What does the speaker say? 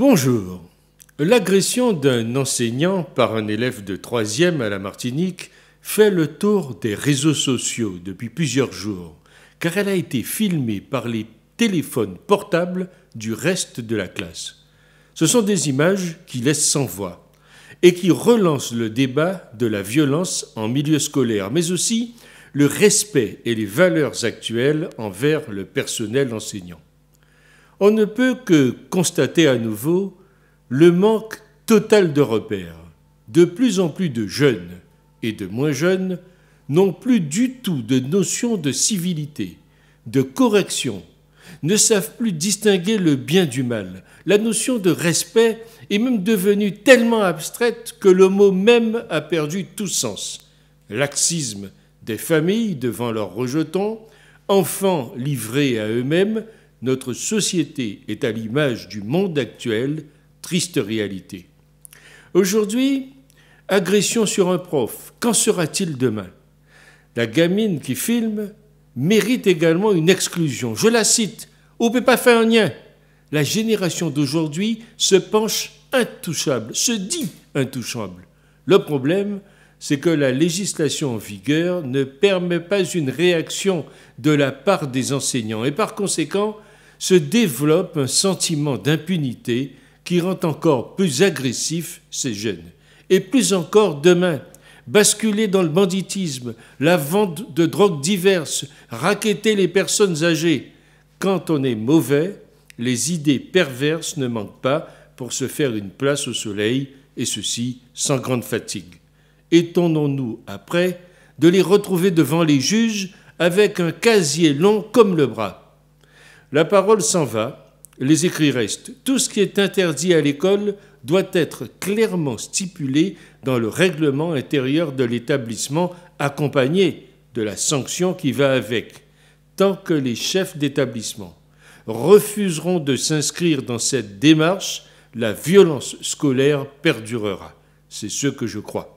Bonjour. L'agression d'un enseignant par un élève de 3e à la Martinique fait le tour des réseaux sociaux depuis plusieurs jours, car elle a été filmée par les téléphones portables du reste de la classe. Ce sont des images qui laissent sans voix et qui relancent le débat de la violence en milieu scolaire, mais aussi le respect et les valeurs actuelles envers le personnel enseignant. On ne peut que constater à nouveau le manque total de repères. De plus en plus de jeunes et de moins jeunes n'ont plus du tout de notion de civilité, de correction, ne savent plus distinguer le bien du mal. La notion de respect est même devenue tellement abstraite que le mot même a perdu tout sens. Laxisme des familles devant leurs rejetons, enfants livrés à eux-mêmes, notre société est à l'image du monde actuel, triste réalité. Aujourd'hui, agression sur un prof, qu'en sera-t-il demain? La gamine qui filme mérite également une exclusion. Je la cite, on ne peut pas faire un lien. La génération d'aujourd'hui se penche intouchable, se dit intouchable. Le problème, c'est que la législation en vigueur ne permet pas une réaction de la part des enseignants et par conséquent se développe un sentiment d'impunité qui rend encore plus agressifs ces jeunes. Et plus encore demain, basculer dans le banditisme, la vente de drogues diverses, racketter les personnes âgées. Quand on est mauvais, les idées perverses ne manquent pas pour se faire une place au soleil, et ceci sans grande fatigue. Étonnons-nous après de les retrouver devant les juges avec un casier long comme le bras. La parole s'en va, les écrits restent. Tout ce qui est interdit à l'école doit être clairement stipulé dans le règlement intérieur de l'établissement, accompagné de la sanction qui va avec. Tant que les chefs d'établissement refuseront de s'inscrire dans cette démarche, la violence scolaire perdurera. C'est ce que je crois.